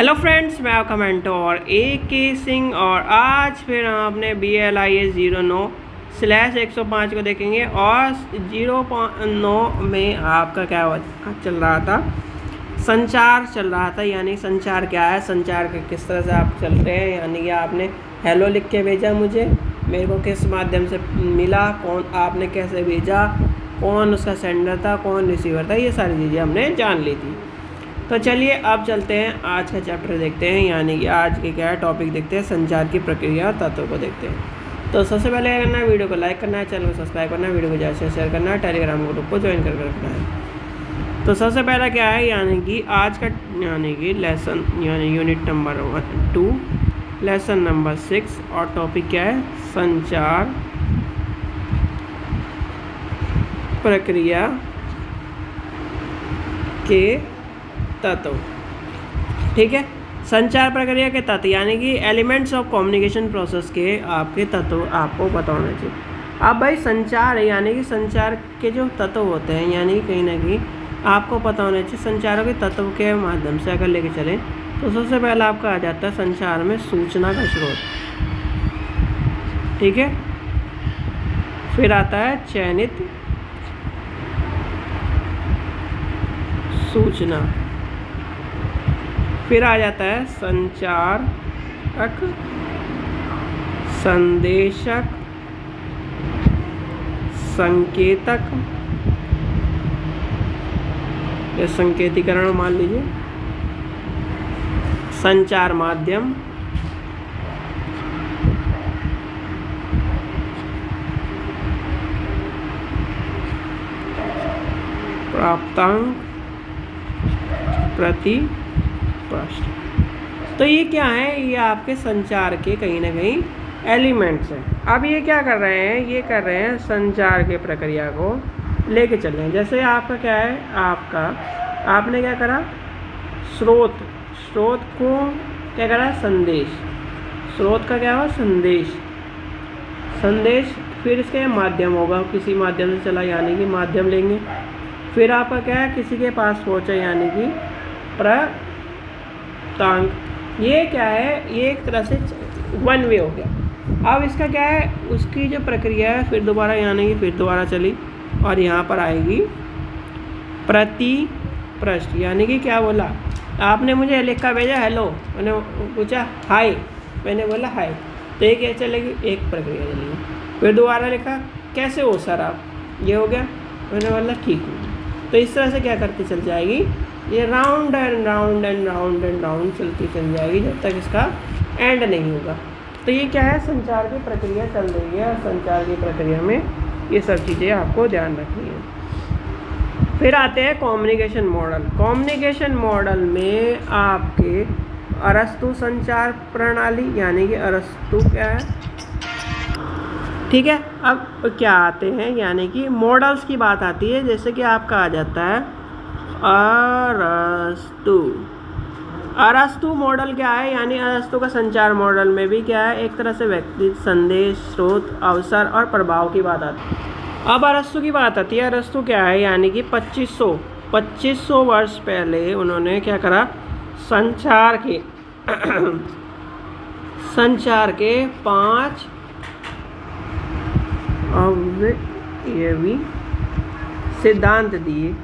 Hello friends, मैं आपका mentor A.K. Singh और आज फिर हम अपने BLIS 09/105 को देखेंगे। और 0.9 में आपका क्या चल रहा था, संचार चल रहा था। यानी संचार क्या है, संचार के किस तरह से आप चल रहे हैं। यानी कि आपने हेलो लिख के भेजा मुझे, मेरे को किस माध्यम से मिला, कौन आपने कैसे भेजा, कौन उसका सेंडर था, कौन रिसीवर था, ये सारी चीज़ें हमने जान ली थी। तो चलिए अब चलते हैं आज का चैप्टर देखते हैं। यानी कि आज के क्या है टॉपिक देखते हैं, संचार की प्रक्रिया और तत्वों को देखते हैं। तो सबसे पहले क्या करना है, वीडियो को लाइक करना है, चैनल को सब्सक्राइब करना है, वीडियो को ज़्यादा से शेयर करना है, टेलीग्राम ग्रुप को ज्वाइन करके रखना है। तो सबसे पहला क्या है, यानी कि आज का यानी कि लेसन यानी यूनिट नंबर 2 लेसन नंबर 6 और टॉपिक क्या है, संचार प्रक्रिया के तत्व। ठीक है, संचार प्रक्रिया के तत्व यानी कि एलिमेंट्स ऑफ कम्युनिकेशन प्रोसेस के आपके तत्व आपको पता होना चाहिए। अब भाई संचार है, यानी कि संचार के जो तत्व होते हैं, यानी कि कहीं ना कहीं आपको पता होना चाहिए। संचारों के तत्व के माध्यम से अगर लेके चलें तो सबसे पहला आपका आ जाता है संचार में सूचना का स्रोत। ठीक है, फिर आता है चयनित सूचना, फिर आ जाता है संचारक, संदेशक, संकेतक या संकेतीकरण मान लीजिए, संचार माध्यम, प्राप्तांक, प्रतिपृष्ठ। तो ये क्या है, ये आपके संचार के कहीं ना कहीं एलिमेंट्स हैं। अब ये क्या कर रहे हैं, ये कर रहे हैं संचार के प्रक्रिया को लेके चल रहे हैं। जैसे आपका क्या है, आपने क्या करा, स्रोत को क्या करा, संदेश, स्रोत का क्या हुआ, संदेश, फिर इसके माध्यम होगा, किसी माध्यम से चला यानी कि माध्यम लेंगे। फिर आपका क्या है, किसी के पास पहुंचा यानी कि प्राप्तांक। ये क्या है, ये एक तरह से वन वे हो गया। अब इसका क्या है, उसकी जो प्रक्रिया है फिर दोबारा यानी कि फिर दोबारा चली और यहाँ पर आएगी प्रतिपृष्ठ। यानी कि क्या बोला आपने, मुझे लिख कर भेजा हेलो, मैंने पूछा हाय, मैंने बोला हाय, तो ये क्या चलेगी, एक प्रक्रिया चलेगी। फिर दोबारा लिखा कैसे हो सर आप, ये हो गया, मैंने बोला ठीक हूँ। तो इस तरह से क्या करती चल जाएगी, ये round and round and round and round चलती चल जाएगी जब तक इसका एंड नहीं होगा। तो ये क्या है, संचार की प्रक्रिया चल रही है और संचार की प्रक्रिया में ये सब चीज़ें आपको ध्यान रखनी है। फिर आते हैं कम्युनिकेशन मॉडल। कम्युनिकेशन मॉडल में आपके अरस्तु संचार प्रणाली, यानी कि अरस्तु क्या है, ठीक है। अब क्या आते हैं, यानी कि मॉडल्स की बात आती है। जैसे कि आपका आ जाता है अरस्तु मॉडल क्या है, यानी अरस्तु का संचार मॉडल में भी क्या है, एक तरह से व्यक्ति, संदेश, स्रोत, अवसर और प्रभाव की बात आती है। अब अरस्तु की बात आती है। अरस्तु क्या है, यानी कि 2500 वर्ष पहले उन्होंने क्या करा, संचार के 5 अवयवी सिद्धांत दिए।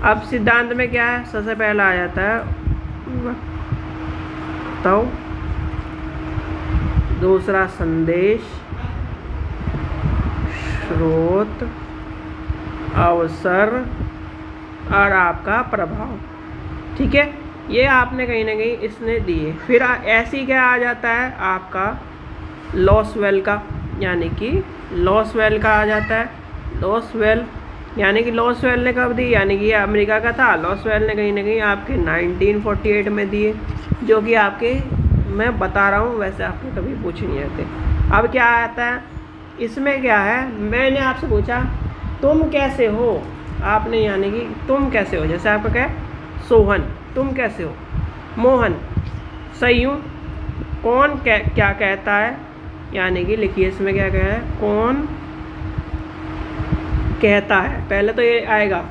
अब सिद्धांत में क्या है, सबसे पहला आ जाता है तो दूसरा संदेश, स्रोत, अवसर और आपका प्रभाव। ठीक है, ये आपने कहीं ना कहीं इसने दिए। फिर ऐसी क्या आ जाता है आपका लॉसवेल का, यानी कि लॉसवेल का आ जाता है। लॉसवेल यानी कि लॉसवेल ने कब दी, यानी कि अमेरिका का था। लॉसवेल ने कहीं ना कहीं आपके 1948 में दिए, जो कि आपके मैं बता रहा हूँ, वैसे आपके कभी पूछ नहीं आते। अब क्या आता है इसमें, क्या है, मैंने आपसे पूछा तुम कैसे हो, आपने यानी कि तुम कैसे हो, जैसे आपका क्या है, सोहन, तुम कैसे हो, मोहन, सही हूँ। कौन क्या कहता है, यानी कि लिखिए इसमें क्या कह है, कौन कहता है, पहले तो ये आएगा,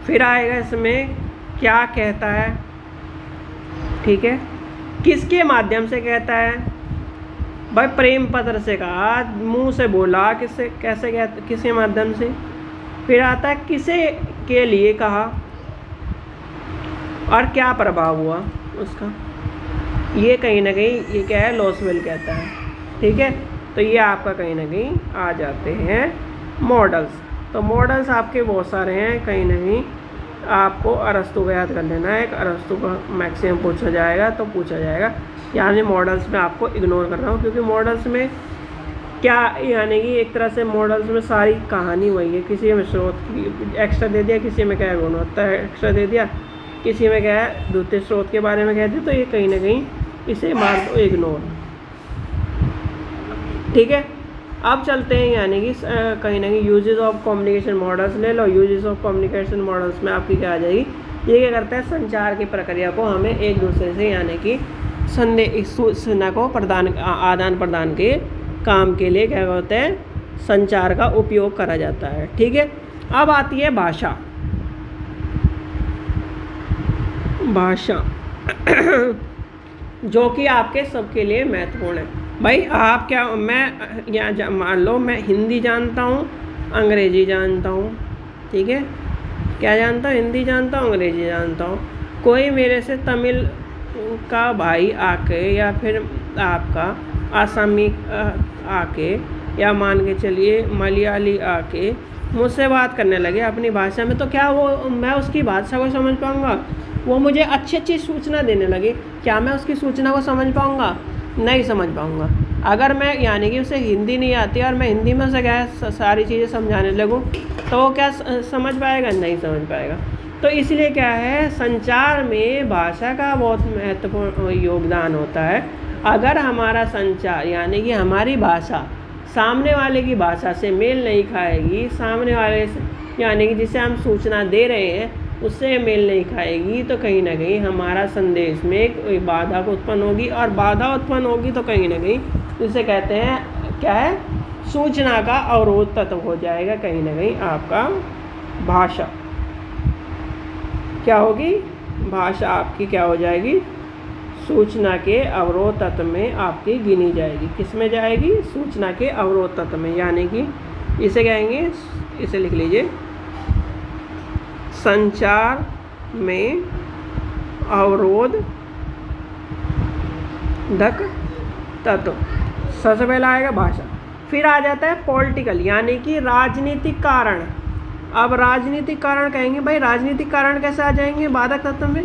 फिर आएगा इसमें क्या कहता है, ठीक है। किसके माध्यम से कहता है भाई? प्रेम पत्र से कहा, मुंह से बोला, किससे कैसे कहता, किसके माध्यम से। फिर आता है किसे के लिए कहा और क्या प्रभाव हुआ उसका। ये कहीं ना कहीं ये क्या है, लॉसवेल कहता है। ठीक है, तो ये आपका कहीं ना कहीं आ जाते हैं मॉडल्स। तो मॉडल्स आपके बहुत सारे हैं, कहीं ना कहीं आपको अरस्तु को याद कर लेना है। एक अरस्तु का मैक्सिमम पूछा जाएगा तो पूछा जाएगा। यानी मॉडल्स में आपको इग्नोर कर रहा हूँ, क्योंकि मॉडल्स में क्या, यानी कि एक तरह से मॉडल्स में सारी कहानी वही है। किसी में स्रोत एक्स्ट्रा दे दिया, किसी में क्या है गुणवत्ता एक्स्ट्रा दे दिया, किसी में क्या है द्वितीय स्रोत के बारे में कहते, तो ये कहीं ना कहीं इसे मार दो इग्नोर। ठीक है, अब चलते हैं यानी कि कहीं ना कहीं यूजेस ऑफ कम्युनिकेशन मॉडल्स ले लो। यूजेस ऑफ कम्युनिकेशन मॉडल्स में आपकी क्या आ जाएगी, ये क्या करता है, संचार की प्रक्रिया को हमें एक दूसरे से यानी कि संदेश सूचना को आदान प्रदान के काम के लिए क्या होता है, संचार का उपयोग करा जाता है। ठीक है, अब आती है भाषा। भाषा जो कि आपके सबके लिए महत्वपूर्ण है। भाई आप क्या, मैं यहाँ मान लो मैं हिंदी जानता हूँ, अंग्रेजी जानता हूँ। ठीक है, क्या जानता हूँ, हिंदी जानता हूँ, अंग्रेजी जानता हूँ। कोई मेरे से तमिल का भाई आके या फिर आपका आसामी आके या मान के चलिए मलयाली आके मुझसे बात करने लगे अपनी भाषा में, तो क्या वो मैं उसकी भाषा को समझ पाऊँगा? वो मुझे अच्छी सूचना देने लगे, क्या मैं उसकी सूचना को समझ पाऊँगा? नहीं समझ पाऊँगा। अगर मैं यानी कि उसे हिंदी नहीं आती और मैं हिंदी में उसे क्या सारी चीज़ें समझाने लगूँ, तो वो क्या समझ पाएगा? नहीं समझ पाएगा। तो इसलिए क्या है, संचार में भाषा का बहुत महत्वपूर्ण योगदान होता है। अगर हमारा संचार यानी कि हमारी भाषा सामने वाले की भाषा से मेल नहीं खाएगी, सामने वाले से यानी कि जिसे हम सूचना दे रहे हैं उससे मेल नहीं खाएगी, तो कहीं ना कहीं हमारा संदेश में एक बाधा उत्पन्न होगी, और बाधा उत्पन्न होगी तो कहीं ना कहीं इसे कहते हैं क्या है, सूचना का अवरोध तत्व हो जाएगा। कहीं ना कहीं आपका भाषा क्या होगी, भाषा आपकी क्या हो जाएगी, सूचना के अवरोध तत्व में आपकी गिनी जाएगी। किस में जाएगी, सूचना के अवरोध तत्व में। यानी कि इसे कहेंगे, इसे लिख लीजिए, संचार में अवरोधक तत्व। सबसे पहला आएगा भाषा, फिर आ जाता है पॉलिटिकल यानी कि राजनीतिक कारण। अब राजनीतिक कारण कहेंगे, भाई राजनीतिक कारण कैसे आ जाएंगे बाधक तत्व में?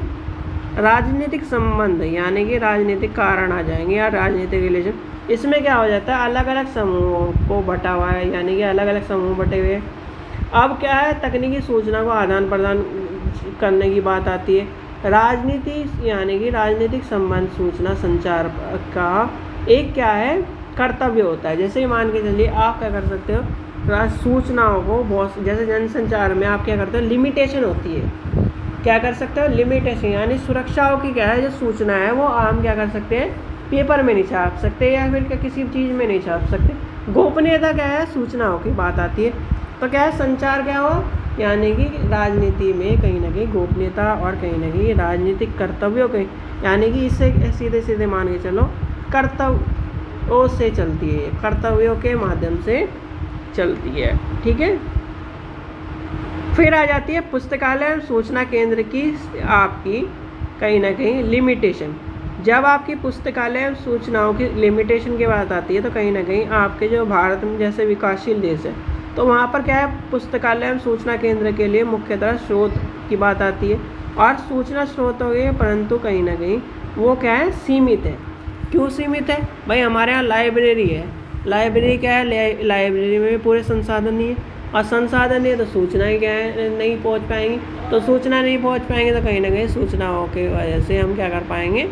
राजनीतिक संबंध यानी कि राजनीतिक कारण आ जाएंगे, या राजनीतिक रिलेशन। इसमें क्या हो जाता है, अलग अलग समूहों को बटा हुआ है, यानी कि अलग अलग समूह बटे हुए हैं। अब क्या है, तकनीकी सूचना को आदान प्रदान करने की बात आती है। राजनीति यानी कि राजनीतिक संबंध सूचना संचार का एक क्या है, कर्तव्य होता है। जैसे मान के चलिए आप क्या कर सकते हो, सूचनाओं को बहुत, जैसे जनसंचार में आप क्या करते हो, लिमिटेशन होती है। क्या कर सकते हो, लिमिटेशन यानी सुरक्षाओं की क्या है, जो सूचना है वो आम क्या कर सकते हैं, पेपर में नहीं छाप सकते या फिर किसी चीज़ में नहीं छाप सकते। गोपनीयता क्या है, सूचनाओं की बात आती है। तो क्या है, संचार क्या हो, यानी कि राजनीति में कहीं ना कहीं गोपनीयता और कहीं ना कहीं राजनीतिक कर्तव्यों के, यानी कि इससे सीधे सीधे मान के चलो कर्तव्यों से चलती है, कर्तव्यों के माध्यम से चलती है। ठीक है, फिर आ जाती है पुस्तकालय सूचना केंद्र की आपकी कहीं ना कहीं लिमिटेशन। जब आपकी पुस्तकालय सूचनाओं की लिमिटेशन की बात आती है, तो कहीं ना कहीं आपके जो भारत में जैसे विकासशील देश है, तो वहाँ पर क्या है, पुस्तकालय सूचना केंद्र के लिए मुख्यतः स्रोत की बात आती है। और सूचना स्रोत हो गए, परंतु कहीं ना कहीं वो क्या है, सीमित है। क्यों सीमित है भाई, हमारे यहाँ लाइब्रेरी है, लाइब्रेरी क्या है, लाइब्रेरी में भी पूरे संसाधन नहीं है, और संसाधन नहीं है तो सूचनाएं क्या है, नहीं पहुँच पाएंगी। तो सूचना नहीं पहुँच पाएंगे तो कहीं ना कहीं सूचनाओं की वजह से हम क्या कर पाएंगे,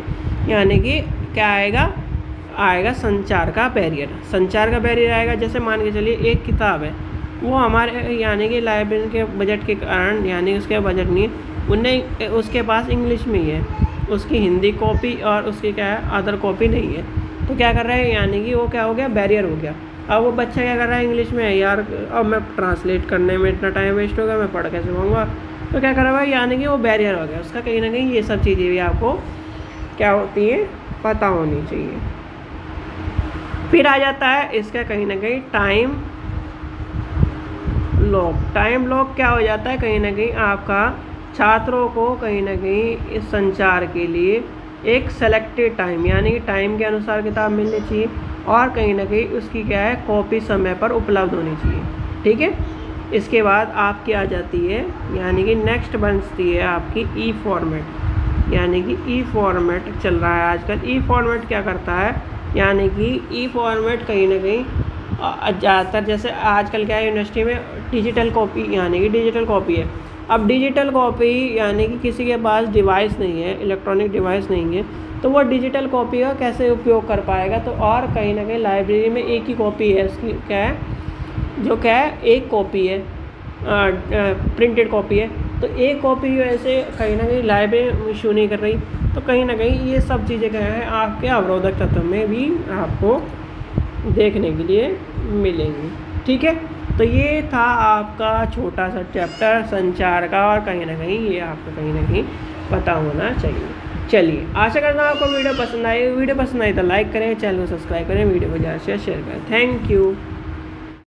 यानी कि क्या आएगा संचार का बैरियर। संचार का बैरियर आएगा। जैसे मान के चलिए एक किताब है, वो हमारे यानी कि लाइब्रेरी के बजट के कारण, यानी उसके बजट नहीं है, उन्हें उसके पास इंग्लिश में ही है, उसकी हिंदी कॉपी और उसकी क्या है अदर कॉपी नहीं है। तो क्या कर रहा है, यानी कि वो क्या हो गया, बैरियर हो गया। अब वो बच्चा क्या कर रहा है, इंग्लिश में है यार, अब मैं ट्रांसलेट करने में इतना टाइम वेस्ट होगा, मैं पढ़ कैसे पाऊँगा। तो क्या कर रहा है, यानी कि वो बैरियर हो गया उसका। कहीं ना कहीं ये सब चीज़ें भी आपको क्या होती है, पता होनी चाहिए। फिर आ जाता है इसका कहीं ना कहीं टाइम लॉग। टाइम लॉग क्या हो जाता है, कहीं ना कहीं आपका छात्रों को कहीं ना कहीं इस संचार के लिए एक सेलेक्टेड टाइम, यानी कि टाइम के अनुसार किताब मिलनी चाहिए और कहीं ना कहीं उसकी क्या है, कॉपी समय पर उपलब्ध होनी चाहिए। ठीक है, इसके बाद आपकी आ जाती है, यानी कि नेक्स्ट बनती है आपकी ई फॉर्मेट। यानी कि ई फॉर्मेट चल रहा है आजकल। ई फॉर्मेट क्या करता है, यानी कि ई फॉर्मेट कहीं ना कहीं ज़्यादातर जैसे आजकल क्या है यूनिवर्सिटी में डिजिटल कॉपी, यानी कि डिजिटल कॉपी है। अब डिजिटल कॉपी यानी कि किसी के पास डिवाइस नहीं है, इलेक्ट्रॉनिक डिवाइस नहीं है, तो वो डिजिटल कॉपी का कैसे उपयोग कर पाएगा। तो और कहीं ना कहीं लाइब्रेरी में एक ही कॉपी है, उसकी क्या है, जो क्या है, एक कॉपी है, प्रिंटेड कॉपी है। तो एक कॉपी जो ऐसे कहीं ना कहीं लाइब्रेरी इशू नहीं कर रही। तो कहीं ना कहीं ये सब चीज़ें क्या है आपके अवरोधक तत्व में भी आपको देखने के लिए मिलेंगी। ठीक है, तो ये था आपका छोटा सा चैप्टर संचार का, और कहीं ना कहीं ये आपको कहीं ना कहीं पता होना चाहिए। चलिए, आशा करता हूँ आपको वीडियो पसंद आई। वीडियो पसंद आई तो लाइक करें, चैनल को सब्सक्राइब करें, वीडियो को ज़्यादा से शेयर करें। Thank you.